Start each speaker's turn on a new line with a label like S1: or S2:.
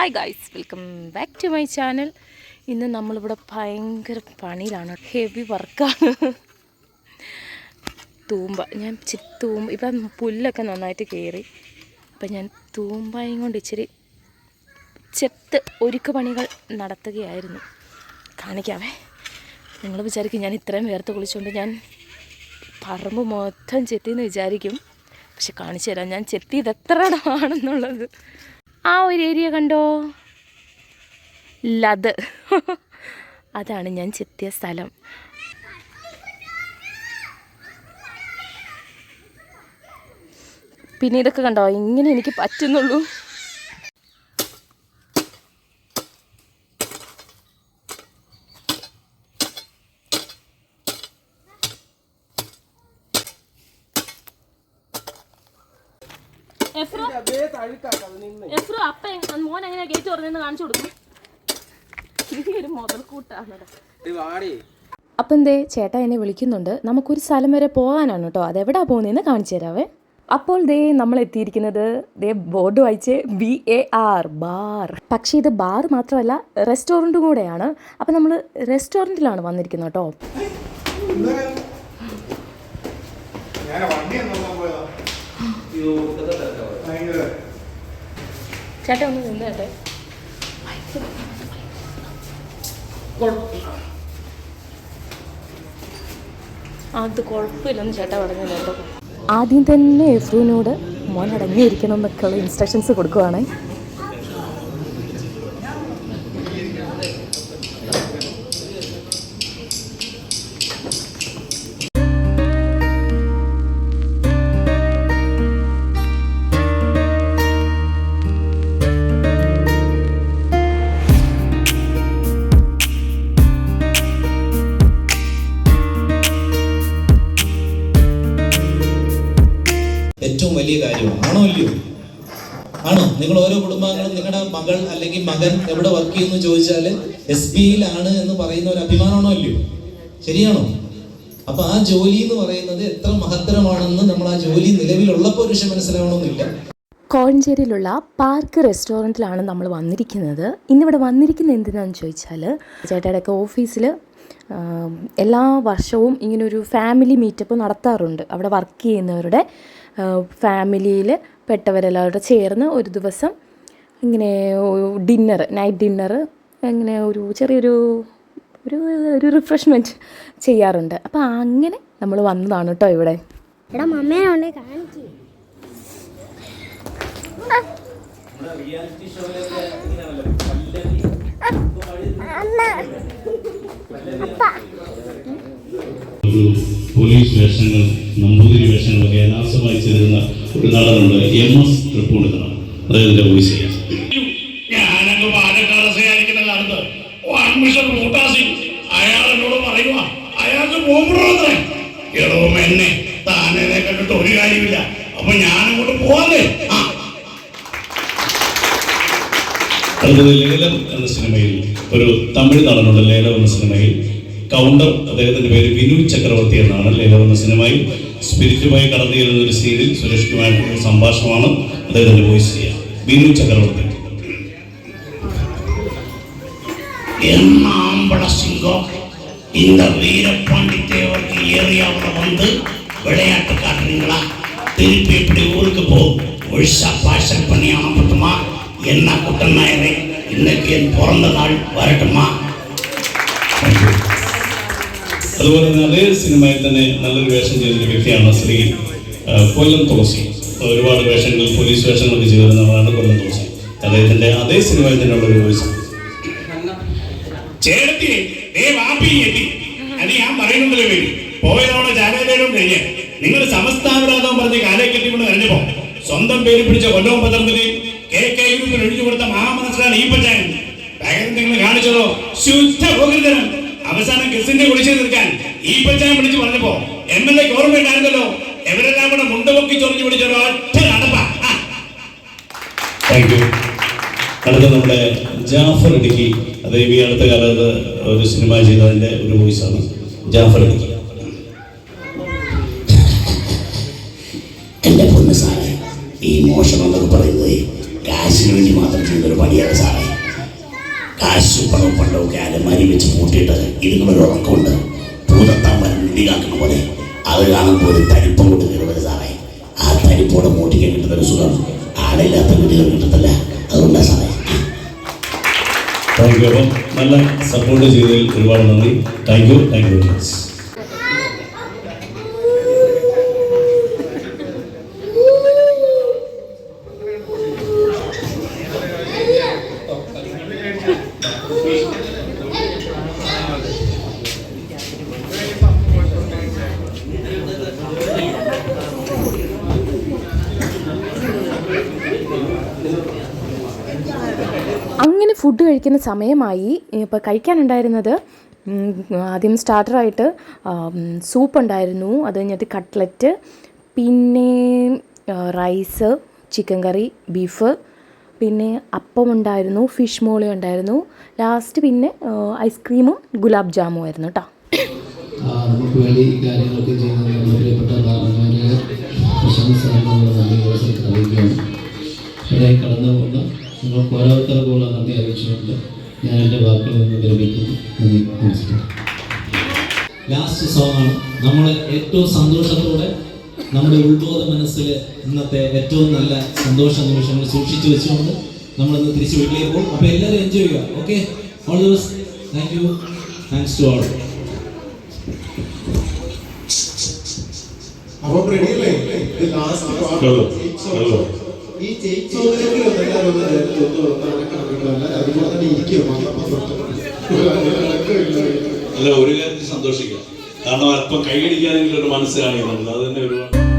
S1: Hi guys, welcome back to my channel. ഇന്ന് നമ്മളിവിടെ ഭയങ്കര പണിയിലാണ്, ഹെവി വർക്കാണ്. ഞാൻ തൂമ്പ ഇപ്പം പുല്ലൊക്കെ നന്നായിട്ട് കയറി. അപ്പം ഞാൻ തൂമ്പായും കൊണ്ട് ഇച്ചിരി ചെത്ത് ഒരുക്ക പണികൾ നടത്തുകയായിരുന്നു. കാണിക്കാവേ. നിങ്ങൾ വിചാരിക്കും ഞാൻ ഇത്രയും വേർത്ത് കുളിച്ചുകൊണ്ട് ഞാൻ പറമ്പ് മൊത്തം ചെത്തിയെന്ന് വിചാരിക്കും. പക്ഷെ കാണിച്ചു തരാം ഞാൻ ചെത്തിയത് എത്ര ഇടമാണെന്നുള്ളത്. ആ ഒരു ഏരിയ കണ്ടോ, ലത് അതാണ് ഞാൻ ചെത്തിയ സ്ഥലം. പിന്നെ ഇതൊക്കെ കണ്ടോ, ഇങ്ങനെ എനിക്ക് പറ്റുന്നുള്ളൂ. മോൻ എങ്ങനെ ഗേറ്റ് തുറന്നെന്ന് കാണിച്ചു കൊടുക്കും. ഒരു മുതൽക്കൂട്ടാണ്. അപ്പം എന്തേ ചേട്ടാ എന്നെ വിളിക്കുന്നുണ്ട്. നമുക്കൊരു സ്ഥലം വരെ പോകാനാണ് കേട്ടോ. അതെവിടാ പോകുന്നതെന്ന് കാണിച്ചു തരാവേ. അപ്പോൾ നമ്മൾ എത്തിയിരിക്കുന്നത് ബോർഡ് വായിച്ച് BAR ബാർ. പക്ഷേ ഇത് ബാർ മാത്രമല്ല, റെസ്റ്റോറൻറ്റും കൂടെയാണ്. അപ്പം നമ്മൾ റെസ്റ്റോറൻറ്റിലാണ് വന്നിരിക്കുന്നത് കേട്ടോ. ചേട്ടാ ഒന്ന് നിന്ന് കേട്ടെ. അത് കുഴപ്പമില്ലെന്ന് ചേട്ടാ പറഞ്ഞു കേട്ടോ. ആദ്യം തന്നെ എഫ്രൂനോട് മോൻ അടങ്ങിയിരിക്കണം എന്നൊക്കെയുള്ള ഇൻസ്ട്രക്ഷൻസ് കൊടുക്കുവാണേ.
S2: ഏറ്റവും വലിയ കാര്യമാണ്. ആണോ ഇല്ലയോ? ആണോ? നിങ്ങൾ ഓരോ കുടുംബാംഗങ്ങളും നിങ്ങളുടെ മകൾ അല്ലെങ്കിൽ മകൻ എവിടെ വർക്ക് ചെയ്യുന്നു ചോദിച്ചാൽ SBIയിലാണ് എന്ന് പറയുന്ന ഒരു അഭിമാനമാണോ ഇല്ലയോ? ശരിയാണോ? അപ്പൊ ആ ജോലി എന്ന് പറയുന്നത് എത്ര മഹത്തരമാണെന്ന് നമ്മൾ ആ ജോലി നിലവിലുള്ളപ്പോൾ ഒരു മനസ്സിലാവണമെന്നില്ല.
S1: കോഴഞ്ചേരിയിലുള്ള പാർക്ക് റെസ്റ്റോറൻറ്റിലാണ് നമ്മൾ വന്നിരിക്കുന്നത്. ഇന്നിവിടെ വന്നിരിക്കുന്നത് എന്തിനാണെന്ന് ചോദിച്ചാൽ, ചേട്ടായുടെയൊക്കെ ഓഫീസിൽ എല്ലാ വർഷവും ഇങ്ങനൊരു ഫാമിലി മീറ്റപ്പ് നടത്താറുണ്ട്. അവിടെ വർക്ക് ചെയ്യുന്നവരുടെ ഫാമിലിയിൽ പെട്ടവരെല്ലാവരും ചേർന്ന് ഒരു ദിവസം ഇങ്ങനെ നൈറ്റ് ഡിന്നർ ഇങ്ങനെ ഒരു ചെറിയൊരു ഒരു റിഫ്രഷ്മെൻറ്റ് ചെയ്യാറുണ്ട്. അപ്പോൾ അങ്ങനെ നമ്മൾ വന്നതാണ് കേട്ടോ ഇവിടെ.
S3: പോലീസ് വേഷങ്ങൾ, നമ്പൂതിരി വേഷങ്ങളൊക്കെ അനാസമായി ചേരുന്ന ഒരു നടനുണ്ട്, MS തൃപ്പൂണിത്തറ. അദ്ദേഹത്തിന്റെ വോയിസ് ചെയ്യാം.
S4: ഞാനങ്ങ് പാലക്കാട് സേവിക്കുന്ന കാലത്ത് അയാൾ എന്നോട് പറയുക, അയാൾക്ക് പോകുമ്പോഴേ എടോ എന്നെ താനെ കണ്ടിട്ട് ഒരു കാര്യമില്ല, അപ്പൊ ഞാനങ്ങോട്ട് പോവാതെ.
S3: അടുത്തത് ലേലം എന്ന സിനിമയിൽ ഒരു തമിഴ് നടനുണ്ട്. ലേലം എന്ന സിനിമയിൽ കൗണ്ടർ, അദ്ദേഹത്തിന്റെ പേര് വിനു ചക്രവർത്തി എന്നാണ്. ലേലം എന്ന സിനിമയിൽ സ്പിരിറ്റുമായി കടന്നു ചെല്ലുന്ന ഒരു സീനിൽ സുരേഷ് കുമാറിന്റെ സംഭാഷണമാണ്. അദ്ദേഹത്തിന്റെ വോയിസ് ചെയ്യാം. വിനു ചക്രവർത്തി.
S4: இந்த வீரபாண்டி தேவருக்கு ஏரியாவுல வந்து விளையாட்டு காட்டுறீங்களா? திருப்பி இப்படி ஊருக்கு போ. ஒழிசா பார்சல் பண்ணி அனுப்பட்டுமா? என்ன குட்டன் நாயரே, இன்னைக்கு என் பிறந்த நாள் வரட்டுமா?
S3: അതുപോലെ തന്നെ അതേ സിനിമയിൽ തന്നെ നല്ലൊരു വേഷം ചെയ്തൊരു വ്യക്തിയാണ് ശ്രീ കൊല്ലം തുളസി. ഒരുപാട് വേഷങ്ങൾ, പോലീസ് വേഷങ്ങളൊക്കെ ചെയ്തിരുന്നതാണ് കൊല്ലം തുളസി. അദ്ദേഹത്തിന്റെ അതേ സിനിമയിൽ തന്നെയുള്ള ഒരു വോയിസ്.
S4: ഞാൻ പറയുന്നുണ്ടല്ലോ പേര് പോയതോടെ ജാഗ്രതയിലും കഴിഞ്ഞ് നിങ്ങൾ സമസ്താപരാധം പറഞ്ഞ് കാലേ കെട്ടിക്കൊണ്ട് കഴിഞ്ഞപ്പോ സ്വന്തം പേര് പിടിച്ച കൊല്ലവും പത്രത്തില് KK എഴുതി കൊടുത്ത മഹാമനസ്സാണ് ഈ പഞ്ചായത്ത്. ബാഗത്തിൽ നിങ്ങൾ കാണിച്ചതോ ശുദ്ധ ഭോഗിതരം. അവസാനം കേസിന്റെ കുടിച്ചു തീർക്കാൻ ഈ പഞ്ചായത്ത് വിളിച്ച് പറഞ്ഞപ്പോ MLA ഗവൺമെന്റ് ആയിരുന്നല്ലോ, എവരെല്ലാം കൂടെ മുണ്ടുപൊക്കി ചൊറിഞ്ഞു പിടിച്ചൊരു ഒറ്റ നടപ്പ.
S3: അടുത്ത നമ്മുടെ ജാഫർ ഇടുക്കി. അദ്ദേഹം ഈ അടുത്ത കാലത്ത് ഒരു സിനിമ ചെയ്തതിന്റെ ഒരു വോയിസാണ്. ജാഫർ ഇടുക്കി.
S4: എന്റെ പൊന്ന് സാറേ, ഈ മോഷണം എന്നൊക്കെ പറയുന്നത് കാശിന് വേണ്ടി മാത്രം ചെയ്യുന്നൊരു പണിയാണ് സാറേ. കാശും പണവും പണ്ടൊക്കെ അലമാരി വെച്ച് കൂട്ടിയിട്ട് ഇതുങ്ങളൊരു ഉറക്കമുണ്ട്. ഭൂതത്താൻ നിധികാക്കുന്ന പോലെ അത് കാണുമ്പോൾ ഒരു തരിപ്പം കൊണ്ട് കയറുന്നത് സാറേ. ആ തരിപ്പോടെ മൂട്ടിക്കാൻ കിട്ടുന്നൊരു സുഖം ആളില്ലാത്ത വീടുകൾ കിട്ടത്തില്ല. അതുകൊണ്ടാണ് സാറേ.
S3: Thank you. അപ്പം നല്ല സപ്പോർട്ട് ചെയ്തതിൽ ഒരുപാട് നന്ദി. Thank you very much.
S1: അങ്ങനെ ഫുഡ് കഴിക്കുന്ന സമയമായി. ഇപ്പോൾ കഴിക്കാനുണ്ടായിരുന്നത് ആദ്യം സ്റ്റാർട്ടറായിട്ട് സൂപ്പ് ഉണ്ടായിരുന്നു, അത് കഴിഞ്ഞിട്ട് കട്ട്ലറ്റ്, പിന്നെ റൈസ്, ചിക്കൻ കറി, ബീഫ്, പിന്നെ അപ്പം ഉണ്ടായിരുന്നു, ഫിഷ് മോളി ഉണ്ടായിരുന്നു, ലാസ്റ്റ് പിന്നെ ഐസ്ക്രീമും ഗുലാബ് ജാമും ആയിരുന്നു കേട്ടോ.
S5: നമുക്ക് വേണ്ടി ഈ കാര്യങ്ങളൊക്കെ ചെയ്യുന്ന നമ്മുടെ പ്രിയപ്പെട്ട പ്രശംസ നന്ദി അറിയിക്കുകയാണ്. ഇവിടെ കടന്നു പോകുന്ന നിങ്ങൾക്ക് ഓരോരുത്തർക്കുള്ള നന്ദി അറിയിച്ചുകൊണ്ട് ഞാൻ എൻ്റെ വാക്കുകളിൽ നിന്ന് വിരമിക്കുന്നു. നന്ദി, നമസ്കാരം.
S2: ലാസ്റ്റ് സോങ്ങാണ്. നമ്മൾ ഏറ്റവും സന്തോഷത്തോടെ നമ്മുടെ ഉൾബോധ മനസ്സിൽ ഇന്നത്തെ ഏറ്റവും നല്ല സന്തോഷ നിമിഷങ്ങൾ സൂക്ഷിച്ചു വെച്ചുകൊണ്ട് നമ്മളിന്ന് തിരിച്ച് വീട്ടിലേക്ക് പോകും. അപ്പോൾ എല്ലാവരും എൻജോയ് ചെയ്യുക. Okay, all the best. Thank you. Thanks to all.
S6: അപ്പോൾ റെഡിയല്ലേ? ഈ
S3: അല്ല, ഒരു കാര്യത്തിൽ സന്തോഷിക്കാം. കാരണം അല്പം കൈയടിക്കാനെങ്കിലും ഒരു മനസ്സ് കാണിക്കുന്നുണ്ട്. അത് തന്നെ ഒരുപാട്.